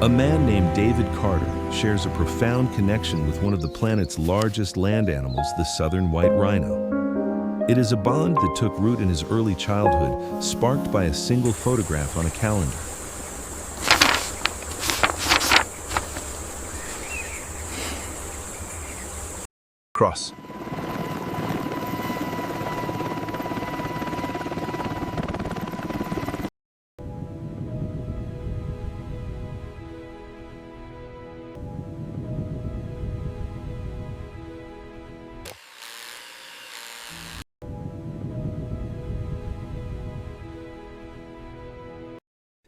A man named David Carter shares a profound connection with one of the planet's largest land animals, the Southern White Rhino. It is a bond that took root in his early childhood, sparked by a single photograph on a calendar. Cross.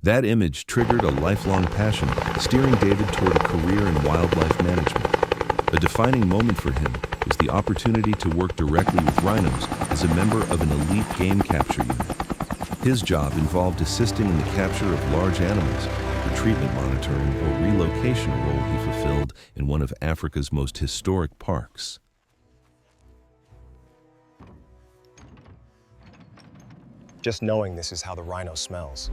That image triggered a lifelong passion, steering David toward a career in wildlife management. A defining moment for him was the opportunity to work directly with rhinos as a member of an elite game capture unit. His job involved assisting in the capture of large animals, the treatment monitoring or relocation role he fulfilled in one of Africa's most historic parks. Just knowing this is how the rhino smells.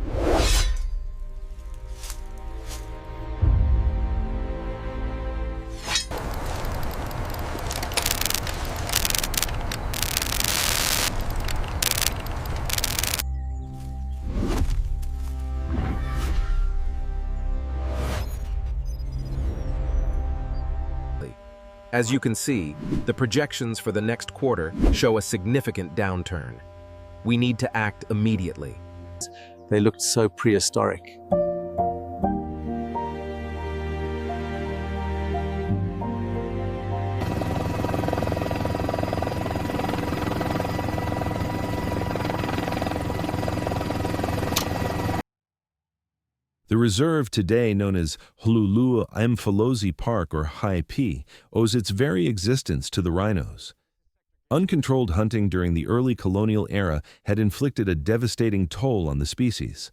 As you can see, the projections for the next quarter show a significant downturn. We need to act immediately. They looked so prehistoric. The reserve, today known as Hluhluwe-iMfolozi Park, or Hi-P, owes its very existence to the rhinos. Uncontrolled hunting during the early colonial era had inflicted a devastating toll on the species.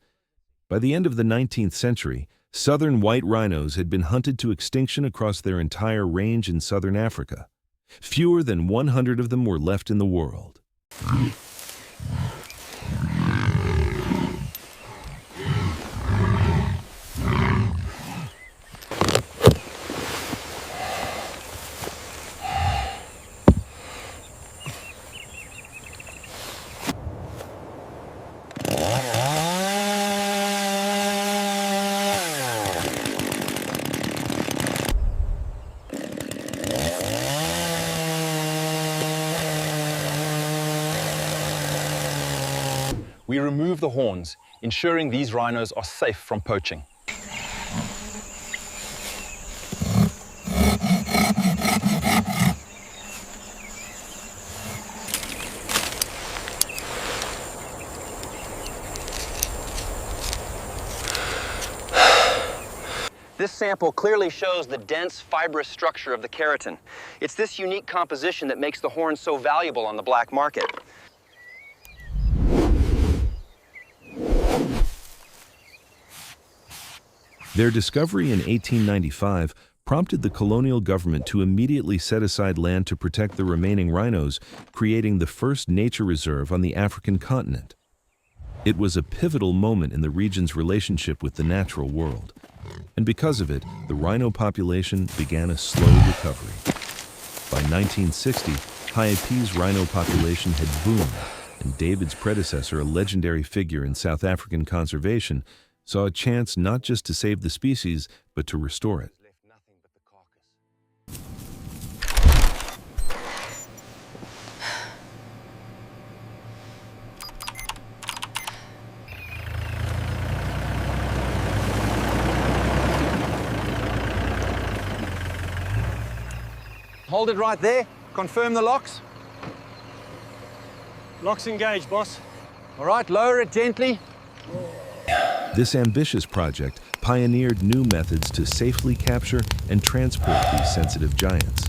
By the end of the 19th century, southern white rhinos had been hunted to extinction across their entire range in southern Africa. Fewer than 100 of them were left in the world. We remove the horns, ensuring these rhinos are safe from poaching. This sample clearly shows the dense, fibrous structure of the keratin. It's this unique composition that makes the horn so valuable on the black market. Their discovery in 1895 prompted the colonial government to immediately set aside land to protect the remaining rhinos, creating the first nature reserve on the African continent. It was a pivotal moment in the region's relationship with the natural world. And because of it, the rhino population began a slow recovery. By 1960, Hi-P's rhino population had boomed, and David's predecessor, a legendary figure in South African conservation, saw a chance not just to save the species, but to restore it. Hold it right there. Confirm the locks. Locks engaged, boss. All right, lower it gently. This ambitious project pioneered new methods to safely capture and transport these sensitive giants.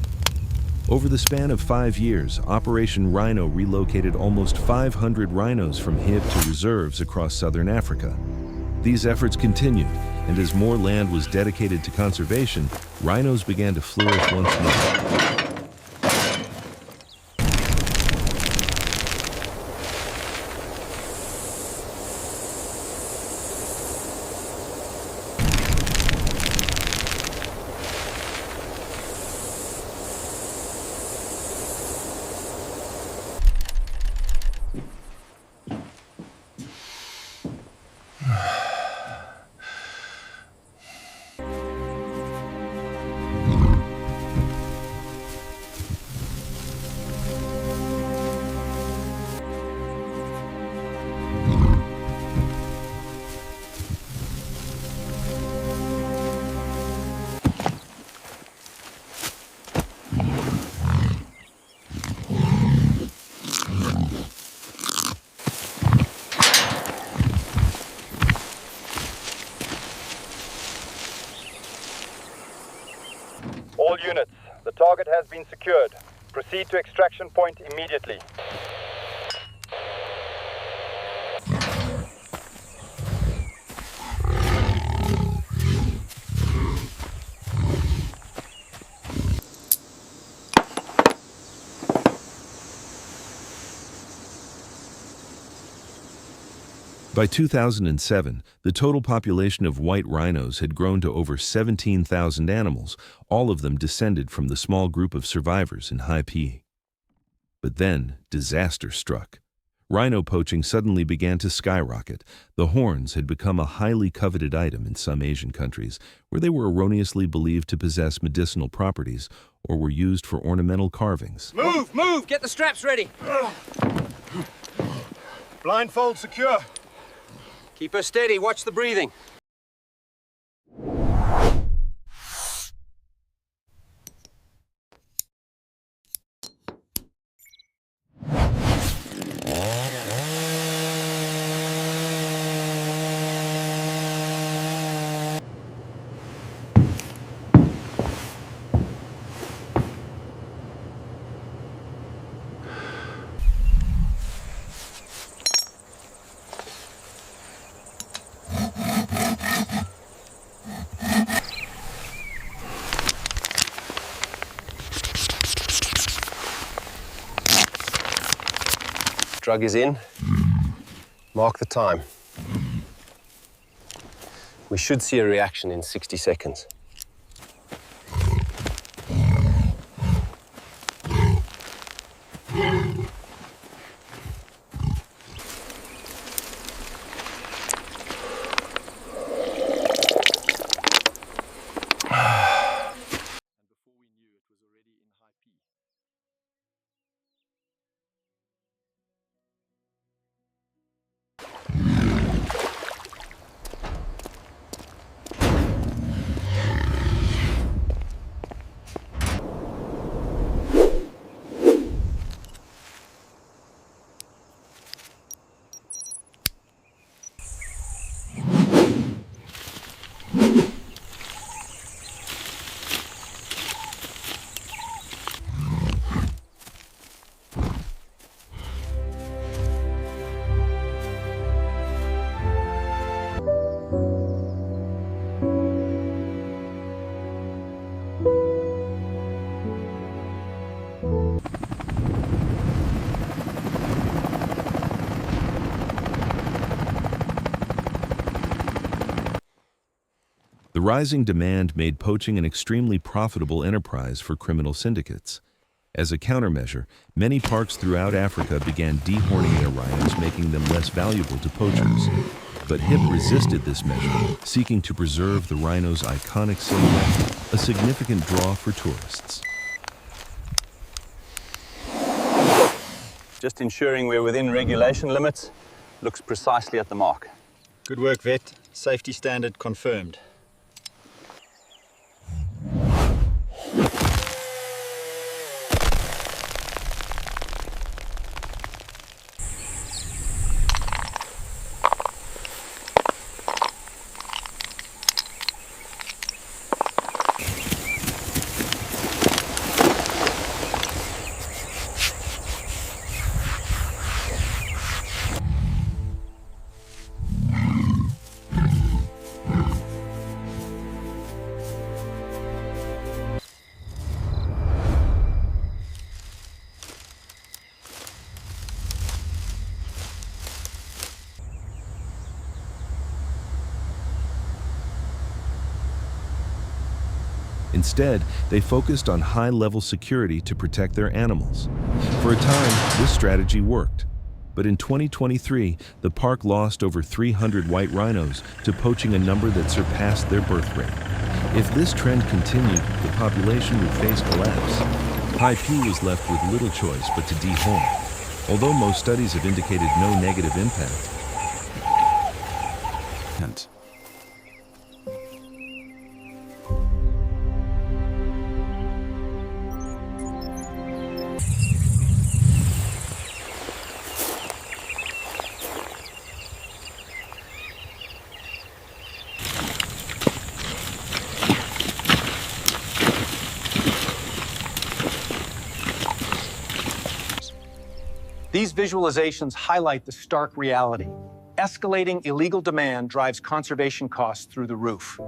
Over the span of 5 years, Operation Rhino relocated almost 500 rhinos from HIP to reserves across southern Africa. These efforts continued, and as more land was dedicated to conservation, rhinos began to flourish once more. units. The target has been secured. Proceed to extraction point immediately. By 2007, the total population of white rhinos had grown to over 17,000 animals, all of them descended from the small group of survivors in Hluhluwe. But then, disaster struck. Rhino poaching suddenly began to skyrocket. The horns had become a highly coveted item in some Asian countries, where they were erroneously believed to possess medicinal properties or were used for ornamental carvings. Move! Move! Get the straps ready! Blindfold secure. Keep her steady. Watch the breathing. Drug is in. Mark the time. We should see a reaction in 60 seconds. The rising demand made poaching an extremely profitable enterprise for criminal syndicates. As a countermeasure, many parks throughout Africa began dehorning their rhinos, making them less valuable to poachers. But HIP resisted this measure, seeking to preserve the rhino's iconic silhouette, a significant draw for tourists. Just ensuring we're within regulation limits. Looks precisely at the mark. Good work, vet. Safety standard confirmed. Instead, they focused on high-level security to protect their animals. For a time, this strategy worked. But in 2023, the park lost over 300 white rhinos to poaching a number that surpassed their birth rate. If this trend continued, the population would face collapse. Hluhluwe was left with little choice but to dehorn, although most studies have indicated no negative impact. These visualizations highlight the stark reality. Escalating illegal demand drives conservation costs through the roof.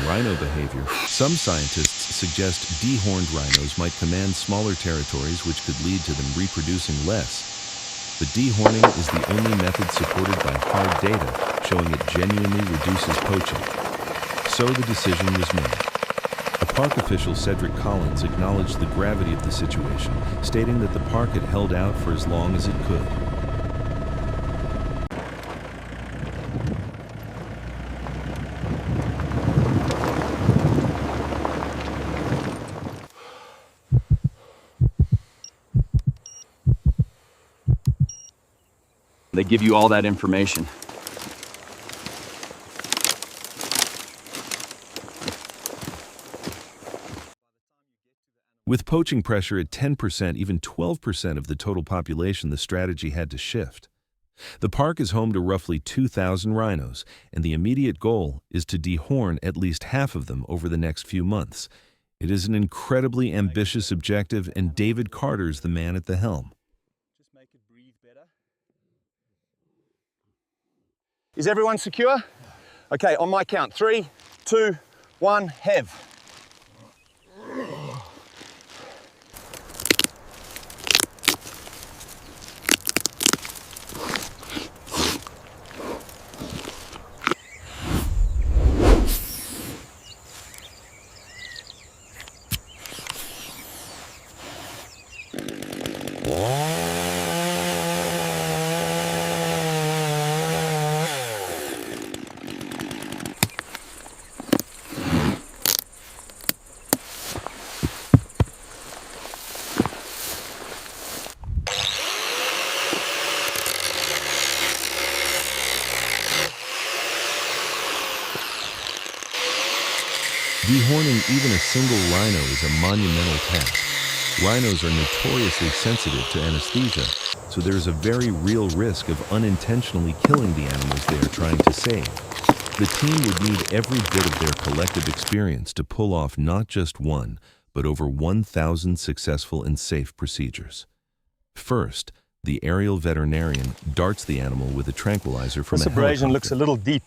Rhino behavior, some scientists suggest dehorned rhinos might command smaller territories, which could lead to them reproducing less. But dehorning is the only method supported by hard data showing it genuinely reduces poaching. So the decision was made. The park official Cedric Collins acknowledged the gravity of the situation, stating that the park had held out for as long as it could. They give you all that information. With poaching pressure at 10%, even 12% of the total population, the strategy had to shift. The park is home to roughly 2,000 rhinos, and the immediate goal is to dehorn at least half of them over the next few months. It is an incredibly ambitious objective, and David Carter's the man at the helm. Is everyone secure? Okay, on my count. 3, 2, 1, have. Dehorning even a single rhino is a monumental task. Rhinos are notoriously sensitive to anesthesia, so there is a very real risk of unintentionally killing the animals they are trying to save. The team would need every bit of their collective experience to pull off not just one, but over 1,000 successful and safe procedures. First, the aerial veterinarian darts the animal with a tranquilizer from a helicopter. This abrasion looks a little deep.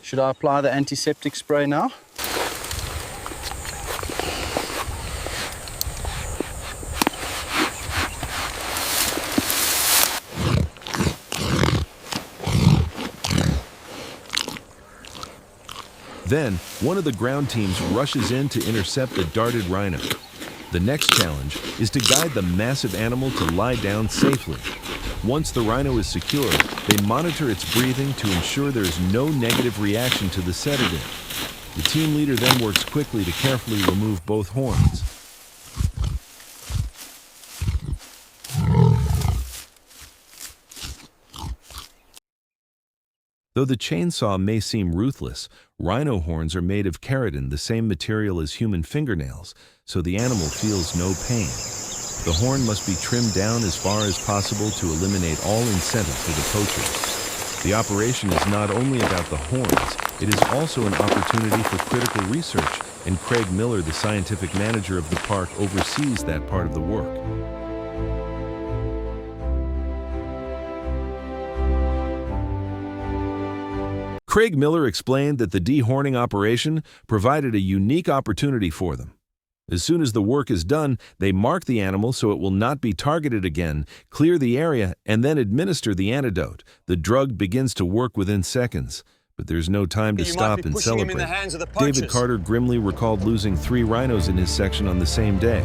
Should I apply the antiseptic spray now? Then, one of the ground teams rushes in to intercept the darted rhino. The next challenge is to guide the massive animal to lie down safely. Once the rhino is secure, they monitor its breathing to ensure there is no negative reaction to the sedative. The team leader then works quickly to carefully remove both horns. Though the chainsaw may seem ruthless, rhino horns are made of keratin, the same material as human fingernails, so the animal feels no pain. The horn must be trimmed down as far as possible to eliminate all incentive for the poachers. The operation is not only about the horns, it is also an opportunity for critical research, and Craig Miller, the scientific manager of the park, oversees that part of the work. Craig Miller explained that the dehorning operation provided a unique opportunity for them. As soon as the work is done, they mark the animal so it will not be targeted again, clear the area, and then administer the antidote. The drug begins to work within seconds. But there's no time to stop and celebrate. David Carter grimly recalled losing 3 rhinos in his section on the same day.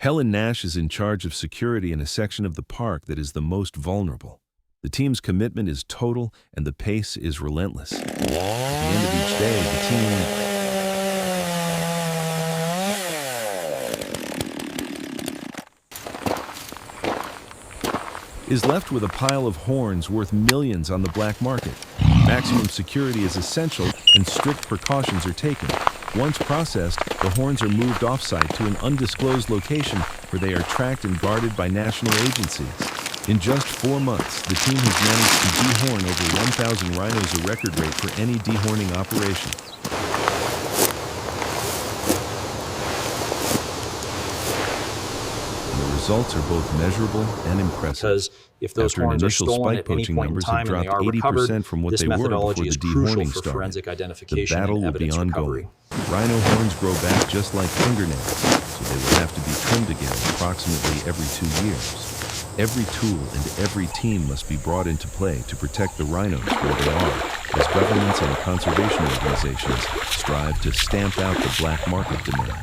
Helen Nash is in charge of security in a section of the park that is the most vulnerable. The team's commitment is total and the pace is relentless. At the end of each day, the team is left with a pile of horns worth millions on the black market. Maximum security is essential and strict precautions are taken. Once processed, the horns are moved off-site to an undisclosed location where they are tracked and guarded by national agencies. In just 4 months, the team has managed to dehorn over 1,000 rhinos, a record rate for any dehorning operation. And the results are both measurable and impressive. Because if those After horns an are initial stolen spike at any poaching point in numbers have time and they dropped are 80% recovered, from what this they were before methodology is the crucial dehorning for started. forensic The identification battle and will be evidence ongoing. recovery. Rhino horns grow back just like fingernails, so they will have to be trimmed again approximately every 2 years. Every tool and every team must be brought into play to protect the rhinos where they are, as governments and conservation organizations strive to stamp out the black market demand.